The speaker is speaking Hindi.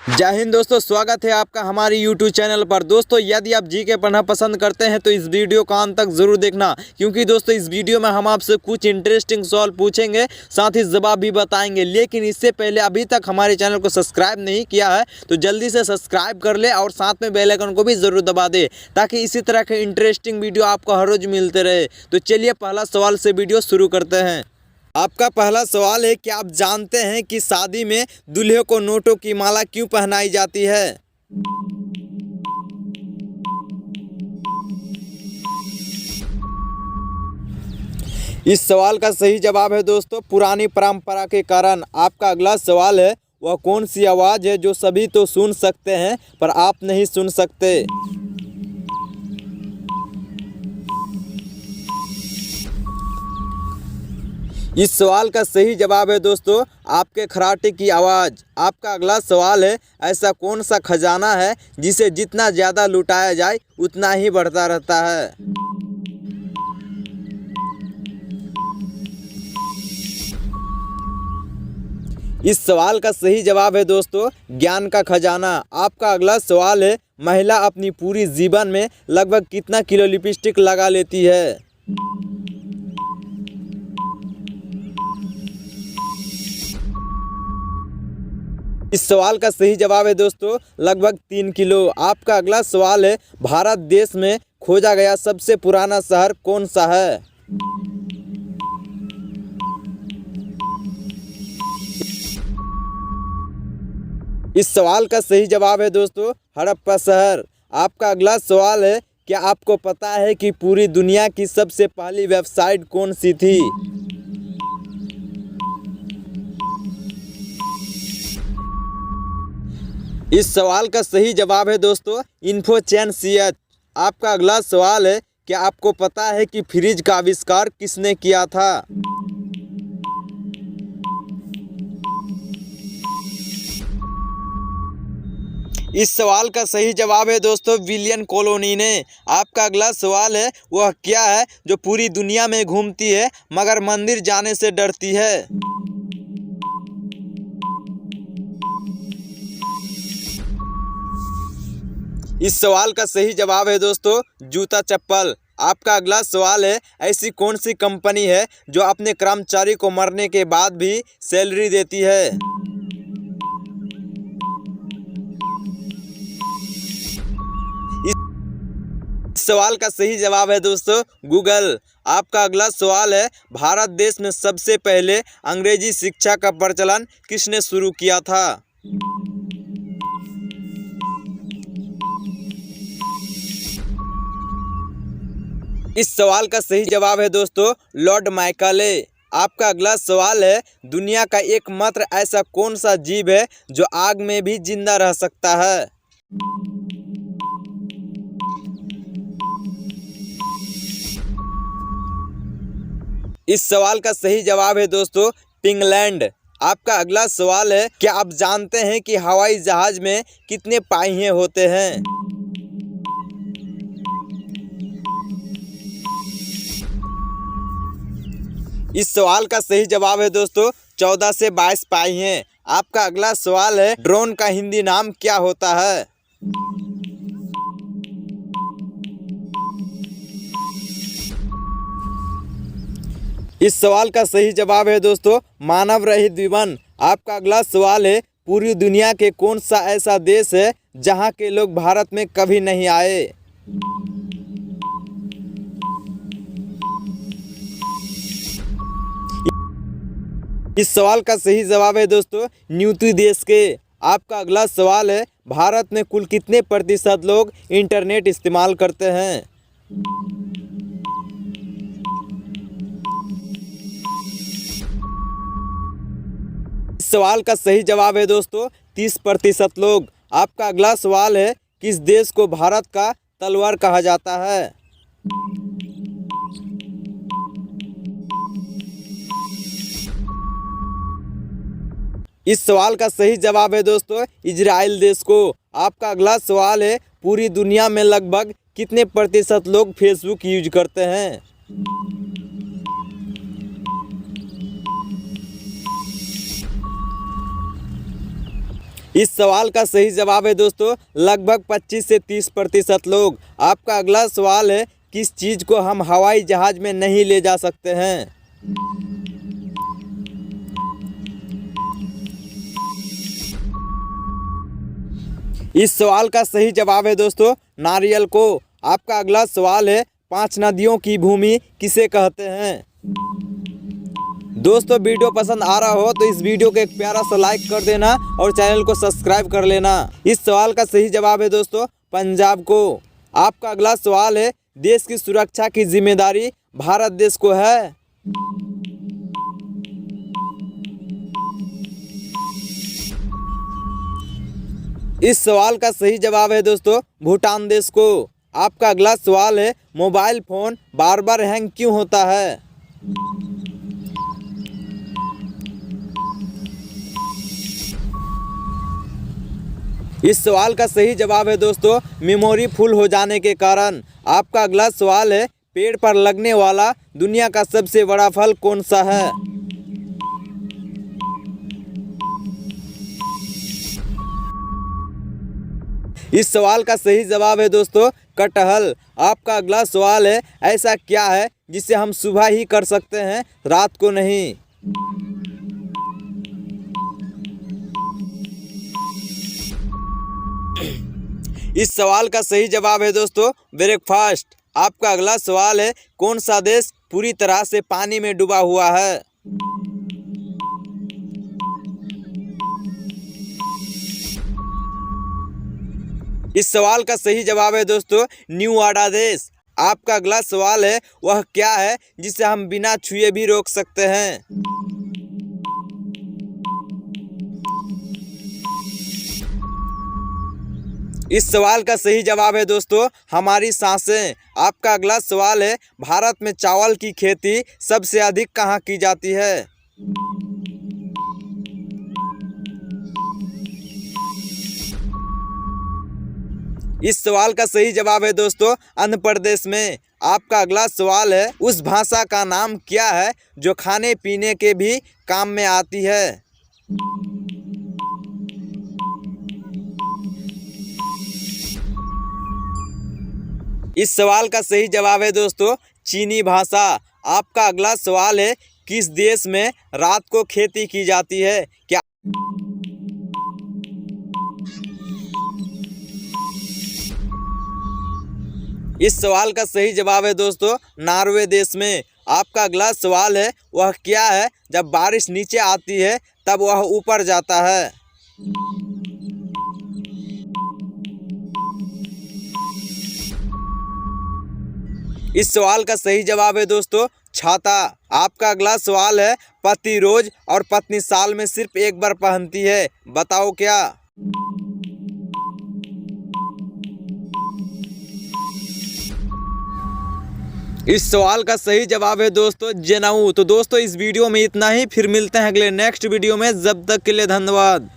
जय हिंद दोस्तों, स्वागत है आपका हमारी YouTube चैनल पर। दोस्तों, यदि आप जीके पढ़ना पसंद करते हैं तो इस वीडियो को अंत तक जरूर देखना, क्योंकि दोस्तों इस वीडियो में हम आपसे कुछ इंटरेस्टिंग सवाल पूछेंगे, साथ ही जवाब भी बताएंगे। लेकिन इससे पहले अभी तक हमारे चैनल को सब्सक्राइब नहीं किया है तो जल्दी से सब्सक्राइब कर ले और साथ में बेल आइकन को भी जरूर दबा दे, ताकि इसी तरह के इंटरेस्टिंग वीडियो आपको हर रोज मिलते रहे। तो चलिए पहला सवाल से वीडियो शुरू करते हैं। आपका पहला सवाल है, क्या आप जानते हैं कि शादी में दूल्हे को नोटों की माला क्यों पहनाई जाती है? इस सवाल का सही जवाब है दोस्तों, पुरानी परंपरा के कारण। आपका अगला सवाल है, वह कौन सी आवाज़ है जो सभी तो सुन सकते हैं पर आप नहीं सुन सकते? इस सवाल का सही जवाब है दोस्तों, आपके खराटे की आवाज़। आपका अगला सवाल है, ऐसा कौन सा खजाना है जिसे जितना ज़्यादा लुटाया जाए उतना ही बढ़ता रहता है? इस सवाल का सही जवाब है दोस्तों, ज्ञान का खजाना। आपका अगला सवाल है, महिला अपनी पूरी जीवन में लगभग कितना किलो लिपस्टिक लगा लेती है? इस सवाल का सही जवाब है दोस्तों, लगभग 3 किलो। आपका अगला सवाल है, भारत देश में खोजा गया सबसे पुराना शहर कौन सा है? इस सवाल का सही जवाब है दोस्तों, हड़प्पा शहर। आपका अगला सवाल है, क्या आपको पता है कि पूरी दुनिया की सबसे पहली वेबसाइट कौन सी थी? इस सवाल का सही जवाब है दोस्तों, इन्फोचैन CH। आपका अगला सवाल है, क्या आपको पता है कि फ्रिज का आविष्कार किसने किया था? इस सवाल का सही जवाब है दोस्तों, विलियम कॉलोनी ने। आपका अगला सवाल है, वह क्या है जो पूरी दुनिया में घूमती है मगर मंदिर जाने से डरती है? इस सवाल का सही जवाब है दोस्तों, जूता चप्पल। आपका अगला सवाल है, ऐसी कौन सी कंपनी है जो अपने कर्मचारी को मरने के बाद भी सैलरी देती है? इस सवाल का सही जवाब है दोस्तों, गूगल। आपका अगला सवाल है, भारत देश में सबसे पहले अंग्रेजी शिक्षा का प्रचलन किसने शुरू किया था? इस सवाल का सही जवाब है दोस्तों, लॉर्ड मैकाले। आपका अगला सवाल है, दुनिया का एकमात्र ऐसा कौन सा जीव है जो आग में भी जिंदा रह सकता है? इस सवाल का सही जवाब है दोस्तों, पिंगलैंड। आपका अगला सवाल है, क्या आप जानते हैं कि हवाई जहाज में कितने पहिए होते हैं? इस सवाल का सही जवाब है दोस्तों, 14 से 22 पहिए। आपका अगला सवाल है, ड्रोन का हिंदी नाम क्या होता है? इस सवाल का सही जवाब है दोस्तों, मानव रहित विमान। आपका अगला सवाल है, पूरी दुनिया के कौन सा ऐसा देश है जहां के लोग भारत में कभी नहीं आए? इस सवाल का सही जवाब है दोस्तों, न्यूटी देश के। आपका अगला सवाल है, भारत में कुल कितने प्रतिशत लोग इंटरनेट इस्तेमाल करते हैं? इस सवाल का सही जवाब है दोस्तों, 30% लोग। आपका अगला सवाल है, किस देश को भारत का तलवार कहा जाता है? इस सवाल का सही जवाब है दोस्तों, इजराइल देश को। आपका अगला सवाल है, पूरी दुनिया में लगभग कितने प्रतिशत लोग फेसबुक यूज करते हैं? इस सवाल का सही जवाब है दोस्तों लगभग 25 से 30% लोग। आपका अगला सवाल है, किस चीज़ को हम हवाई जहाज में नहीं ले जा सकते हैं? इस सवाल का सही जवाब है दोस्तों नारियल को। आपका अगला सवाल है, 5 नदियों की भूमि किसे कहते हैं? दोस्तों वीडियो पसंद आ रहा हो तो इस वीडियो को एक प्यारा सा लाइक कर देना और चैनल को सब्सक्राइब कर लेना। इस सवाल का सही जवाब है दोस्तों पंजाब को। आपका अगला सवाल है, देश की सुरक्षा की जिम्मेदारी भारत देश को है। इस सवाल का सही जवाब है दोस्तों भूटान देश को। आपका अगला सवाल है, मोबाइल फोन बार बार हैंग क्यों होता है? इस सवाल का सही जवाब है दोस्तों मेमोरी फुल हो जाने के कारण। आपका अगला सवाल है, पेड़ पर लगने वाला दुनिया का सबसे बड़ा फल कौन सा है? इस सवाल का सही जवाब है दोस्तों कटहल। आपका अगला सवाल है, ऐसा क्या है जिसे हम सुबह ही कर सकते हैं रात को नहीं? इस सवाल का सही जवाब है दोस्तों ब्रेकफास्ट। आपका अगला सवाल है, कौन सा देश पूरी तरह से पानी में डूबा हुआ है? इस सवाल का सही जवाब है दोस्तों न्यू आडा देश। आपका अगला सवाल है, वह क्या है जिसे हम बिना छुए भी रोक सकते हैं? इस सवाल का सही जवाब है दोस्तों हमारी सांसें। आपका अगला सवाल है, भारत में चावल की खेती सबसे अधिक कहाँ की जाती है? इस सवाल का सही जवाब है दोस्तों आंध्र प्रदेश में। आपका अगला सवाल है, उस भाषा का नाम क्या है जो खाने पीने के भी काम में आती है? इस सवाल का सही जवाब है दोस्तों चीनी भाषा। आपका अगला सवाल है, किस देश में रात को खेती की जाती है? क्या इस सवाल का सही जवाब है दोस्तों नॉर्वे देश में। आपका अगला सवाल है, वह क्या है जब बारिश नीचे आती है तब वह ऊपर जाता है? इस सवाल का सही जवाब है दोस्तों छाता। आपका अगला सवाल है, पति रोज और पत्नी साल में सिर्फ एक बार पहनती है, बताओ क्या? इस सवाल का सही जवाब है दोस्तों जनेऊ। तो दोस्तों इस वीडियो में इतना ही, फिर मिलते हैं अगले नेक्स्ट वीडियो में। जब तक के लिए धन्यवाद।